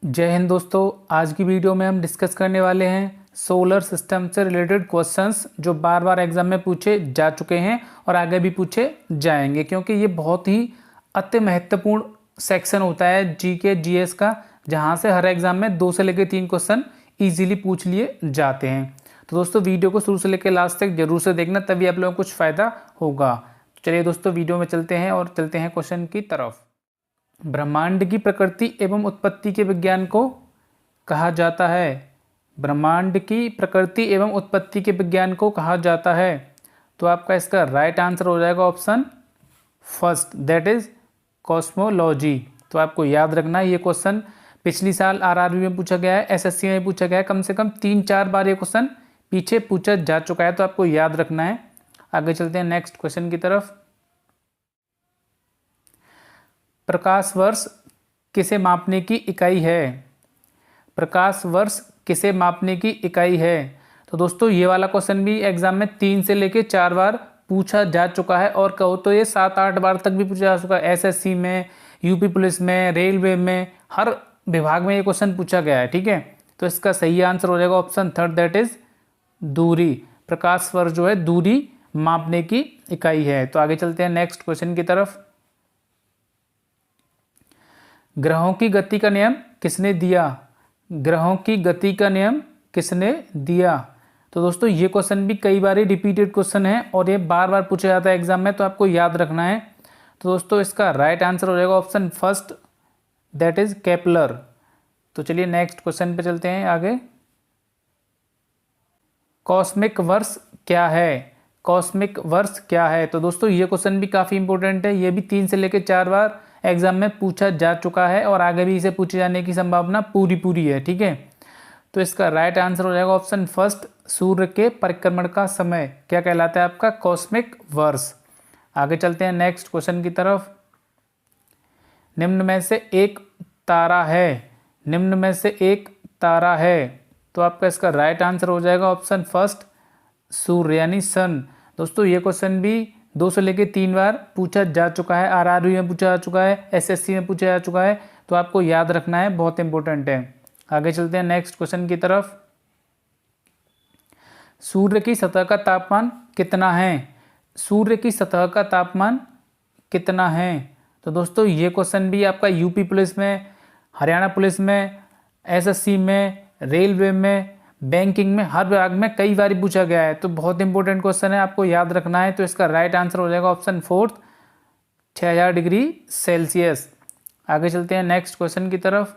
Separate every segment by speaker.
Speaker 1: जय हिंद दोस्तों। आज की वीडियो में हम डिस्कस करने वाले हैं सोलर सिस्टम से रिलेटेड क्वेश्चंस जो बार बार एग्जाम में पूछे जा चुके हैं और आगे भी पूछे जाएंगे, क्योंकि ये बहुत ही अति महत्वपूर्ण सेक्शन होता है जीके जीएस का, जहां से हर एग्जाम में 2 से लेकर 3 क्वेश्चन ईजिली पूछ लिए जाते हैं। तो दोस्तों वीडियो को शुरू से लेकर लास्ट तक जरूर से देखना, तभी आप लोगों को कुछ फ़ायदा होगा। तो चलिए दोस्तों वीडियो में चलते हैं और चलते हैं क्वेश्चन की तरफ। ब्रह्मांड की प्रकृति एवं उत्पत्ति के विज्ञान को कहा जाता है। ब्रह्मांड की प्रकृति एवं उत्पत्ति के विज्ञान को कहा जाता है। तो आपका इसका राइट आंसर हो जाएगा option first, that is cosmology. तो आपको याद रखना है, ये क्वेश्चन पिछली साल आरआरबी में पूछा गया है, एसएससी में पूछा गया है, कम से कम 3-4 बार ये क्वेश्चन पीछे पूछा जा चुका है, तो आपको याद रखना है। आगे चलते हैं नेक्स्ट क्वेश्चन की तरफ। प्रकाश वर्ष किसे मापने की इकाई है? प्रकाश वर्ष किसे मापने की इकाई है? तो दोस्तों ये वाला क्वेश्चन भी एग्जाम में 3 से लेके 4 बार पूछा जा चुका है, और कहो तो ये 7-8 बार तक भी पूछा जा चुका है। एसएससी में, यूपी पुलिस में, रेलवे में, हर विभाग में ये क्वेश्चन पूछा गया है। ठीक है, तो इसका सही आंसर हो जाएगा ऑप्शन थर्ड, दैट इज दूरी। प्रकाश वर्ष जो है दूरी मापने की इकाई है। तो आगे चलते हैं नेक्स्ट क्वेश्चन की तरफ। ग्रहों की गति का नियम किसने दिया? ग्रहों की गति का नियम किसने दिया? तो दोस्तों ये क्वेश्चन भी कई बार रिपीटेड क्वेश्चन है और ये बार बार पूछा जाता है एग्जाम में, तो आपको याद रखना है। तो दोस्तों इसका राइट आंसर हो जाएगा option first, that is Kepler. तो चलिए नेक्स्ट क्वेश्चन पे चलते हैं आगे। कॉस्मिक वर्ष क्या है? कॉस्मिक वर्ष क्या है? तो दोस्तों ये क्वेश्चन भी काफ़ी इंपॉर्टेंट है, ये भी 3 से लेकर 4 बार एग्जाम में पूछा जा चुका है और आगे भी इसे पूछे जाने की संभावना पूरी है। ठीक है, तो इसका राइट आंसर हो जाएगा ऑप्शन फर्स्ट, सूर्य के परिक्रमण का समय क्या कहलाता है? आपका कॉस्मिक वर्ष। आगे चलते हैं नेक्स्ट क्वेश्चन की तरफ। निम्न में से एक तारा है, निम्न में से एक तारा है, तो आपका इसका राइट आंसर हो जाएगा ऑप्शन फर्स्ट, सूर्य यानी सन। दोस्तों ये क्वेश्चन भी 2 से लेकर 3 बार पूछा जा चुका है, आरआरबी में पूछा जा चुका है, एसएससी में पूछा जा चुका है, तो आपको याद रखना है, बहुत इंपॉर्टेंट है। आगे चलते हैं नेक्स्ट क्वेश्चन की तरफ। सूर्य की सतह का तापमान कितना है? सूर्य की सतह का तापमान कितना है? तो दोस्तों ये क्वेश्चन भी आपका यूपी पुलिस में, हरियाणा पुलिस में, एसएससी में, रेलवे में, बैंकिंग में, हर विभाग में कई बार पूछा गया है, तो बहुत इंपॉर्टेंट क्वेश्चन है, आपको याद रखना है। तो इसका राइट आंसर हो जाएगा ऑप्शन फोर्थ, 6000 डिग्री सेल्सियस। आगे चलते हैं नेक्स्ट क्वेश्चन की तरफ।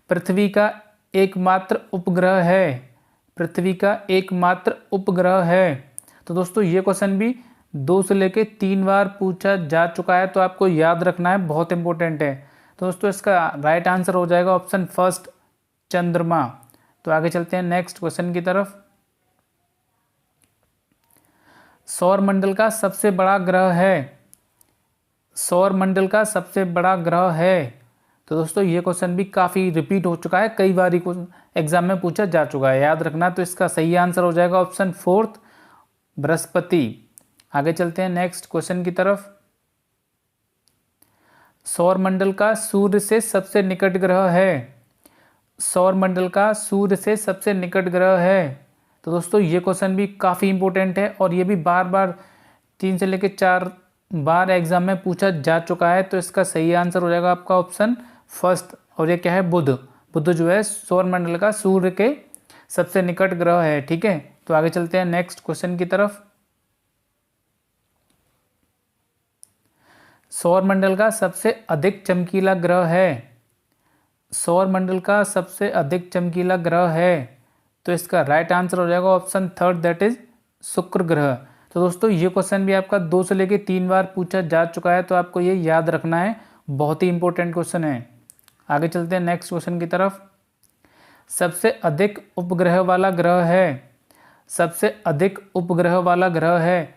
Speaker 1: पृथ्वी का एकमात्र उपग्रह है, पृथ्वी का एकमात्र उपग्रह है। तो दोस्तों ये क्वेश्चन भी 2 से लेकर 3 बार पूछा जा चुका है, तो आपको याद रखना है, बहुत इंपॉर्टेंट है। तो दोस्तों इसका राइट आंसर हो जाएगा ऑप्शन फर्स्ट, चंद्रमा। तो आगे चलते हैं नेक्स्ट क्वेश्चन की तरफ। सौर मंडल का सबसे बड़ा ग्रह है, सौर मंडल का सबसे बड़ा ग्रह है। तो दोस्तों ये क्वेश्चन भी काफ़ी रिपीट हो चुका है, कई बार एग्जाम में पूछा जा चुका है, याद रखना। तो इसका सही आंसर हो जाएगा ऑप्शन फोर्थ, बृहस्पति। आगे चलते हैं नेक्स्ट क्वेश्चन की तरफ। सौर मंडल का सूर्य से सबसे निकट ग्रह है, सौर मंडल का सूर्य से सबसे निकट ग्रह है। तो दोस्तों ये क्वेश्चन भी काफ़ी इंपॉर्टेंट है और ये भी बार बार 3 से लेकर 4 बार एग्जाम में पूछा जा चुका है, तो इसका सही आंसर हो जाएगा आपका ऑप्शन फर्स्ट, और ये क्या है? बुध। बुध जो है सौर मंडल का सूर्य के सबसे निकट ग्रह है। ठीक है, तो आगे चलते हैं नेक्स्ट क्वेश्चन की तरफ। सौर मंडल का सबसे अधिक चमकीला ग्रह है, सौर मंडल का सबसे अधिक चमकीला ग्रह है, तो इसका राइट आंसर हो जाएगा ऑप्शन थर्ड, दैट इज शुक्र ग्रह। तो दोस्तों ये क्वेश्चन भी आपका 2 से लेकर 3 बार पूछा जा चुका है, तो आपको ये याद रखना है, बहुत ही इंपॉर्टेंट क्वेश्चन है। आगे चलते हैं नेक्स्ट क्वेश्चन की तरफ। सबसे अधिक उपग्रह वाला ग्रह है, सबसे अधिक उपग्रह वाला ग्रह है,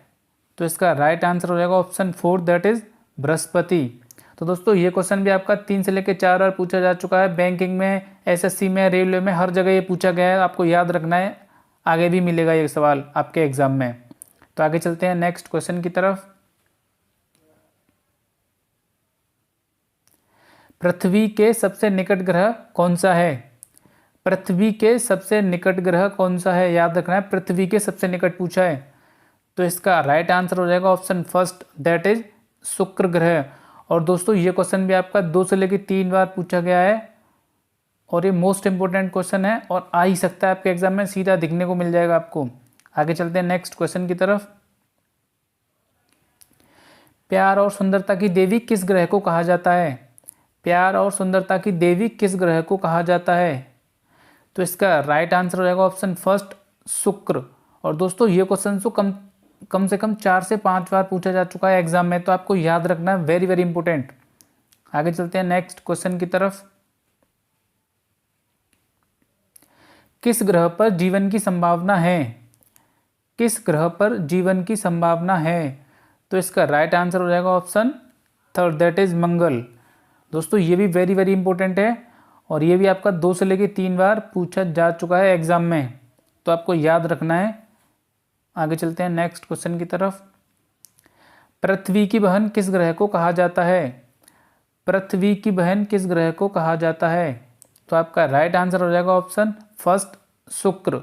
Speaker 1: तो इसका राइट आंसर हो जाएगा option fourth, that is Brihaspati. तो दोस्तों ये क्वेश्चन भी आपका 3 से लेकर 4 बार पूछा जा चुका है, बैंकिंग में, एसएससी में, रेलवे में, हर जगह ये पूछा गया है, आपको याद रखना है, आगे भी मिलेगा ये सवाल आपके एग्जाम में। तो आगे चलते हैं नेक्स्ट क्वेश्चन की तरफ। पृथ्वी के सबसे निकट ग्रह कौन सा है? पृथ्वी के सबसे निकट ग्रह कौन सा है? याद रखना है, पृथ्वी के सबसे निकट पूछा है। तो इसका राइट आंसर हो जाएगा ऑप्शन फर्स्ट, दैट इज शुक्र ग्रह। और दोस्तों ये क्वेश्चन भी आपका 2 से लेकर 3 बार पूछा गया है और ये मोस्ट इंपोर्टेंट क्वेश्चन है और आ ही सकता है आपके एग्जाम में, सीधा दिखने को मिल जाएगा आपको। आगे चलते हैं नेक्स्ट क्वेश्चन की तरफ। प्यार और सुंदरता की देवी किस ग्रह को कहा जाता है? प्यार और सुंदरता की देवी किस ग्रह को कहा जाता है? तो इसका राइट आंसर हो जाएगा ऑप्शन फर्स्ट, शुक्र। और दोस्तों ये क्वेश्चन तो कम से कम 4 से 5 बार पूछा जा चुका है एग्जाम में, तो आपको याद रखना है, वेरी वेरी इंपॉर्टेंट। आगे चलते हैं नेक्स्ट क्वेश्चन की तरफ। किस ग्रह पर जीवन की संभावना है? किस ग्रह पर जीवन की संभावना है? तो इसका राइट आंसर हो जाएगा ऑप्शन थर्ड, दैट इज मंगल। दोस्तों ये भी वेरी वेरी इंपॉर्टेंट है और ये भी आपका 2 से लेकर 3 बार पूछा जा चुका है एग्जाम में, तो आपको याद रखना है। आगे चलते हैं नेक्स्ट क्वेश्चन की तरफ। पृथ्वी की बहन किस ग्रह को कहा जाता है? पृथ्वी की बहन किस ग्रह को कहा जाता है? तो आपका राइट आंसर हो जाएगा ऑप्शन फर्स्ट, शुक्र।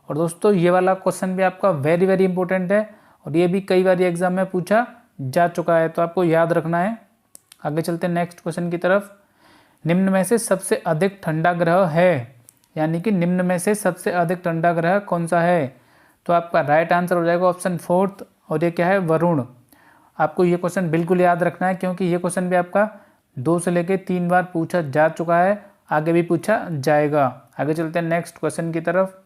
Speaker 1: और दोस्तों ये वाला क्वेश्चन भी आपका वेरी वेरी इंपॉर्टेंट है और ये भी कई बार एग्जाम में पूछा जा चुका है, तो आपको याद रखना है। आगे चलते हैं नेक्स्ट क्वेश्चन की तरफ। निम्न में से सबसे अधिक ठंडा ग्रह है, यानी कि निम्न में से सबसे अधिक ठंडा ग्रह कौन सा है? तो आपका राइट आंसर हो जाएगा ऑप्शन फोर्थ, और ये क्या है? वरुण। आपको ये क्वेश्चन बिल्कुल याद रखना है क्योंकि ये क्वेश्चन भी आपका 2 से लेकर 3 बार पूछा जा चुका है, आगे भी पूछा जाएगा। आगे चलते हैं नेक्स्ट क्वेश्चन की तरफ।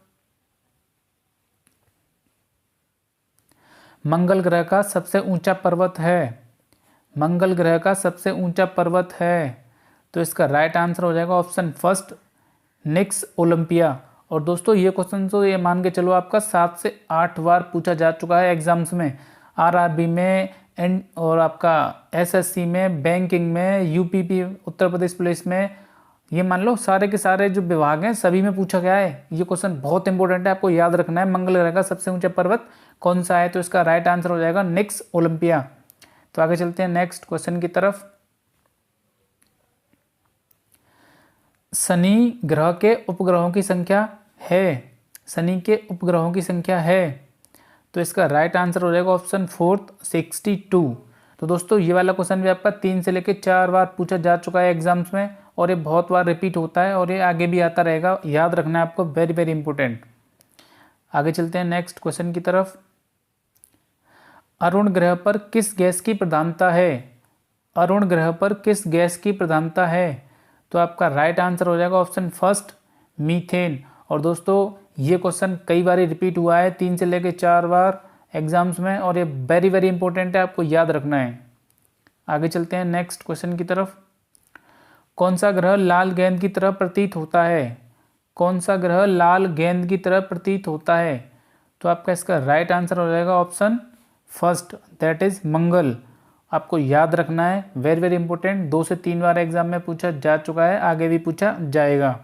Speaker 1: मंगल ग्रह का सबसे ऊंचा पर्वत है, मंगल ग्रह का सबसे ऊंचा पर्वत है। तो इसका राइट आंसर हो जाएगा ऑप्शन फर्स्ट, निक्स ओलंपिया। और दोस्तों ये क्वेश्चन तो ये मान के चलो आपका 7 से 8 बार पूछा जा चुका है एग्जाम्स में, आरआरबी में और आपका एसएससी में, बैंकिंग में, यूपीपी उत्तर प्रदेश पुलिस में, ये मान लो सारे के सारे जो विभाग हैं सभी में पूछा गया है। ये क्वेश्चन बहुत इंपॉर्टेंट है, आपको याद रखना है। मंगल ग्रह का सबसे ऊंचा पर्वत कौन सा है? तो इसका राइट आंसर हो जाएगा निक्स ओलंपिया। तो आगे चलते हैं नेक्स्ट क्वेश्चन की तरफ। शनि ग्रह के उपग्रहों की संख्या है, शनि के उपग्रहों की संख्या है। तो इसका राइट आंसर हो जाएगा ऑप्शन फोर्थ, 62। तो दोस्तों ये वाला क्वेश्चन भी आपका 3 से लेकर 4 बार पूछा जा चुका है एग्जाम्स में और ये बहुत बार रिपीट होता है और ये आगे भी आता रहेगा, याद रखना है आपको, वेरी वेरी इंपॉर्टेंट। आगे चलते हैं नेक्स्ट क्वेश्चन की तरफ। अरुण ग्रह पर किस गैस की प्रधानता है? अरुण ग्रह पर किस गैस की प्रधानता है? तो आपका राइट आंसर हो जाएगा ऑप्शन फर्स्ट, मीथेन। और दोस्तों ये क्वेश्चन कई बार रिपीट हुआ है, 3 से लेकर 4 बार एग्जाम्स में, और ये वेरी वेरी इंपॉर्टेंट है, आपको याद रखना है। आगे चलते हैं नेक्स्ट क्वेश्चन की तरफ। कौन सा ग्रह लाल गेंद की तरह प्रतीत होता है? कौन सा ग्रह लाल गेंद की तरह प्रतीत होता है? तो आपका इसका राइट आंसर हो जाएगा ऑप्शन फर्स्ट, दैट इज मंगल। आपको याद रखना है, वेरी वेरी इंपॉर्टेंट, 2 से 3 बार एग्जाम में पूछा जा चुका है, आगे भी पूछा जाएगा।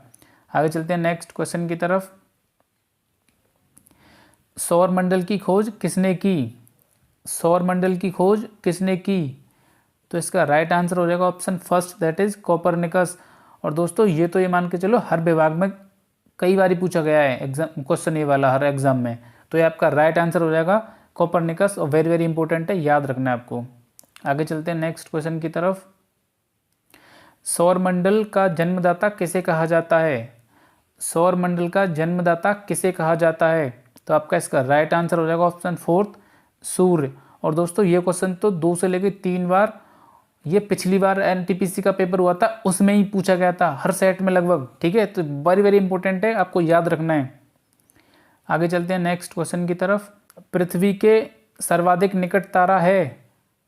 Speaker 1: आगे चलते हैं नेक्स्ट क्वेश्चन की तरफ। सौर मंडल की खोज किसने की? सौर मंडल की खोज किसने की? तो इसका राइट आंसर हो जाएगा option first, that is Copernicus. और दोस्तों ये तो ये मान के चलो हर विभाग में कई बार पूछा गया है एग्जाम क्वेश्चन, ये वाला हर एग्जाम में, तो ये आपका राइट आंसर हो जाएगा कोपरनिकस, और वेरी वेरी इंपॉर्टेंट है, याद रखना है आपको। आगे चलते हैं नेक्स्ट क्वेश्चन की तरफ। सौर मंडल का जन्मदाता किसे कहा जाता है? सौर मंडल का जन्मदाता किसे कहा जाता है? तो आपका इसका राइट आंसर हो जाएगा ऑप्शन फोर्थ, सूर्य। और दोस्तों ये क्वेश्चन तो 2 से लेकर 3 बार, ये पिछली बार एनटीपीसी का पेपर हुआ था उसमें ही पूछा गया था, हर सेट में लगभग, ठीक है। तो वेरी वेरी इंपॉर्टेंट है, आपको याद रखना है। आगे चलते हैं नेक्स्ट क्वेश्चन की तरफ। पृथ्वी के सर्वाधिक निकट तारा है,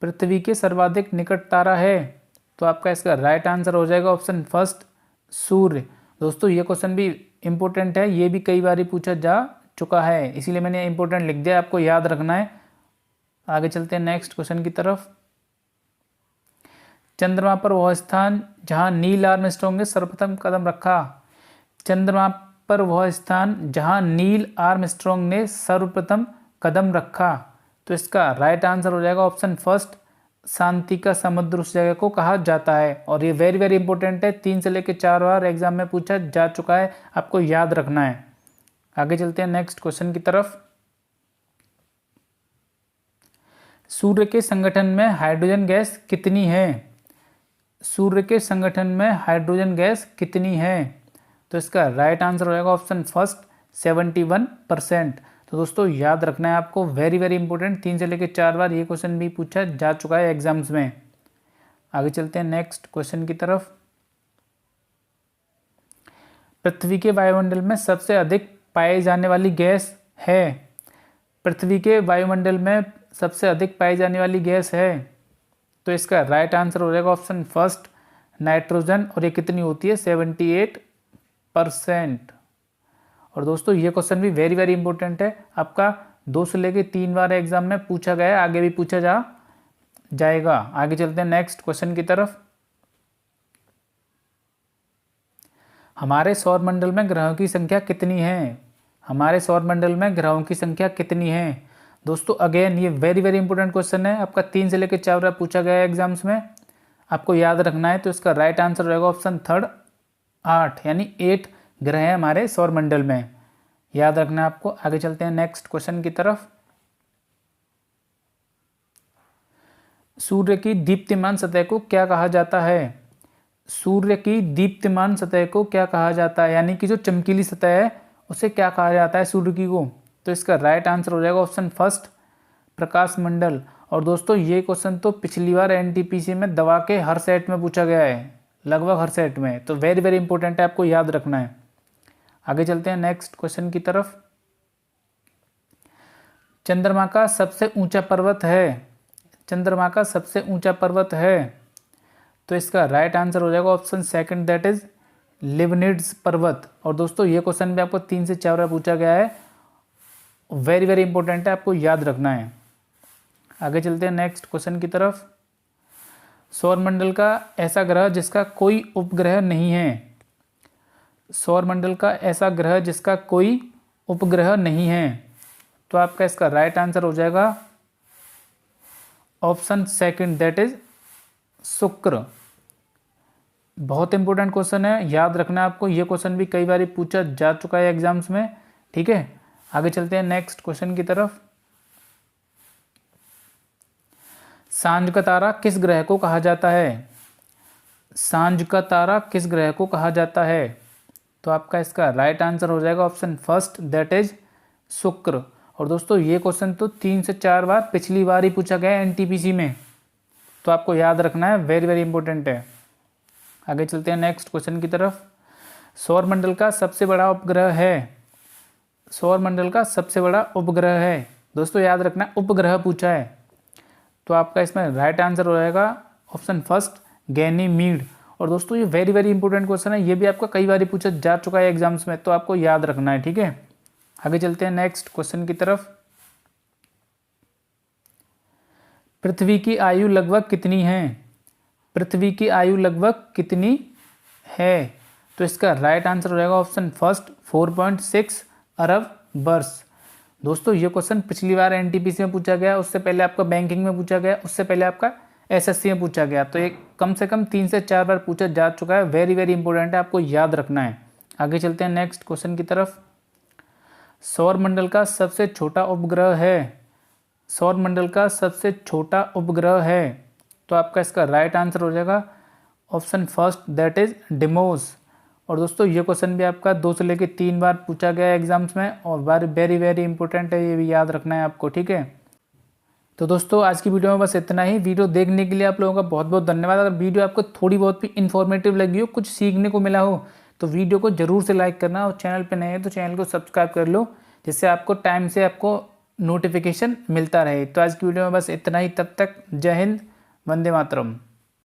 Speaker 1: पृथ्वी के सर्वाधिक निकट तारा है। तो आपका इसका राइट आंसर हो जाएगा ऑप्शन फर्स्ट, सूर्य। दोस्तों ये क्वेश्चन भी इंपॉर्टेंट है, ये भी कई बार पूछा जा चुका है, इसीलिए मैंने इंपॉर्टेंट लिख दिया, आपको याद रखना है। आगे चलते हैं नेक्स्ट क्वेश्चन की तरफ। चंद्रमा पर वह स्थान जहां नील आर्मस्ट्रांग ने सर्वप्रथम कदम रखा, चंद्रमा पर वह स्थान जहां नील आर्मस्ट्रांग ने सर्वप्रथम कदम रखा। तो इसका राइट आंसर हो जाएगा ऑप्शन फर्स्ट, शांति का समुद्र उस जगह को कहा जाता है। और ये वेरी वेरी इंपॉर्टेंट है, 3 से लेकर 4 बार एग्जाम में पूछा जा चुका है, आपको याद रखना है। आगे चलते हैं नेक्स्ट क्वेश्चन की तरफ। सूर्य के संगठन में हाइड्रोजन गैस कितनी है? सूर्य के संगठन में हाइड्रोजन गैस कितनी है? तो इसका राइट आंसर हो जाएगा ऑप्शन फर्स्ट 71%। तो दोस्तों याद रखना है आपको, वेरी वेरी इंपॉर्टेंट, 3 से लेकर 4 बार ये क्वेश्चन भी पूछा जा चुका है एग्जाम्स में। आगे चलते हैं नेक्स्ट क्वेश्चन की तरफ। पृथ्वी के वायुमंडल में सबसे अधिक पाई जाने वाली गैस है? पृथ्वी के वायुमंडल में सबसे अधिक पाई जाने वाली गैस है? तो इसका राइट आंसर हो जाएगा ऑप्शन फर्स्ट नाइट्रोजन। और ये कितनी होती है? 78%। और दोस्तों ये क्वेश्चन भी वेरी वेरी इंपॉर्टेंट है, आपका 2 से लेकर 3 बार एग्जाम में पूछा गया है, आगे भी पूछा जाएगा। आगे चलते हैं नेक्स्ट क्वेश्चन की तरफ। हमारे सौरमंडल में ग्रहों की संख्या कितनी है? हमारे सौरमंडल में ग्रहों की संख्या कितनी है? दोस्तों अगेन ये वेरी वेरी इंपॉर्टेंट क्वेश्चन है, आपका 3 से लेकर 4 बार पूछा गया है एग्जाम्स में, आपको याद रखना है। तो इसका राइट आंसर रहेगा ऑप्शन थर्ड 8, यानी 8 ग्रह हैं हमारे सौरमंडल में, याद रखना है आपको। आगे चलते हैं नेक्स्ट क्वेश्चन की तरफ। सूर्य की दीप्तिमान सतह को क्या कहा जाता है? सूर्य की दीप्तिमान सतह को क्या कहा जाता है, यानी कि जो चमकीली सतह है उसे क्या कहा जाता है सूर्य की को? तो इसका राइट आंसर हो जाएगा ऑप्शन फर्स्ट प्रकाश मंडल। और दोस्तों ये क्वेश्चन तो पिछली बार एनटीपीसी में दवा के हर सेट में पूछा गया है, लगभग हर सेट में, तो वेरी वेरी इंपॉर्टेंट है, आपको याद रखना है। आगे चलते हैं नेक्स्ट क्वेश्चन की तरफ। चंद्रमा का सबसे ऊंचा पर्वत है? चंद्रमा का सबसे ऊंचा पर्वत है? तो इसका राइट आंसर हो जाएगा ऑप्शन सेकंड, दैट इज लिबनिड्स पर्वत। और दोस्तों ये क्वेश्चन भी आपको 3 से 4 बार पूछा गया है, वेरी वेरी इंपॉर्टेंट है, आपको याद रखना है। आगे चलते हैं नेक्स्ट क्वेश्चन की तरफ। सौरमंडल का ऐसा ग्रह जिसका कोई उपग्रह नहीं है? सौरमंडल का ऐसा ग्रह जिसका कोई उपग्रह नहीं है? तो आपका इसका राइट आंसर हो जाएगा ऑप्शन सेकंड, दैट इज शुक्र। बहुत इंपॉर्टेंट क्वेश्चन है, याद रखना है आपको, ये क्वेश्चन भी कई बार पूछा जा चुका है एग्जाम्स में, ठीक है। आगे चलते हैं नेक्स्ट क्वेश्चन की तरफ। सांझ का तारा किस ग्रह को कहा जाता है? सांझ का तारा किस ग्रह को कहा जाता है? तो आपका इसका राइट आंसर हो जाएगा ऑप्शन फर्स्ट, दैट इज शुक्र। और दोस्तों ये क्वेश्चन तो 3 से 4 बार पिछली बार ही पूछा गया है एनटीपीसी में, तो आपको याद रखना है, वेरी वेरी इंपॉर्टेंट है। आगे चलते हैं नेक्स्ट क्वेश्चन की तरफ। सौरमंडल का सबसे बड़ा उपग्रह है? सौरमंडल का सबसे बड़ा उपग्रह है, दोस्तों याद रखना उपग्रह पूछा है, तो आपका इसमें राइट आंसर हो जाएगा ऑप्शन फर्स्ट गैनीमीड। और दोस्तों ये वेरी वेरी इंपॉर्टेंट क्वेश्चन है, ये भी आपका कई बार पूछा जा चुका है एग्जाम्स में, तो आपको याद रखना है, ठीक है। आगे चलते हैं नेक्स्ट क्वेश्चन की तरफ। पृथ्वी की आयु लगभग कितनी है? पृथ्वी की आयु लगभग कितनी है? तो इसका राइट आंसर हो जाएगा ऑप्शन फर्स्ट 4.6 अरब वर्ष। दोस्तों ये क्वेश्चन पिछली बार एनटीपीसी में पूछा गया, उससे पहले आपका बैंकिंग में पूछा गया, उससे पहले आपका एसएससी में पूछा गया, तो ये कम से कम 3 से 4 बार पूछा जा चुका है, वेरी वेरी इंपॉर्टेंट है, आपको याद रखना है। आगे चलते हैं नेक्स्ट क्वेश्चन की तरफ। सौरमंडल का सबसे छोटा उपग्रह है? सौरमंडल का सबसे छोटा उपग्रह है, तो आपका इसका राइट आंसर हो जाएगा option first, that is Deimos. और दोस्तों ये क्वेश्चन भी आपका 2 से लेकर 3 बार पूछा गया है एग्जाम्स में, और वेरी वेरी इंपॉर्टेंट है, ये भी याद रखना है आपको, ठीक है। तो दोस्तों आज की वीडियो में बस इतना ही। वीडियो देखने के लिए आप लोगों का बहुत बहुत धन्यवाद। अगर वीडियो आपको थोड़ी बहुत भी इन्फॉर्मेटिव लगी हो, कुछ सीखने को मिला हो, तो वीडियो को जरूर से लाइक करना, और चैनल पे नए हैं तो चैनल को सब्सक्राइब कर लो, जिससे आपको टाइम से आपको नोटिफिकेशन मिलता रहे। तो आज की वीडियो में बस इतना ही, तब तक जय हिंद, वंदे मातरम।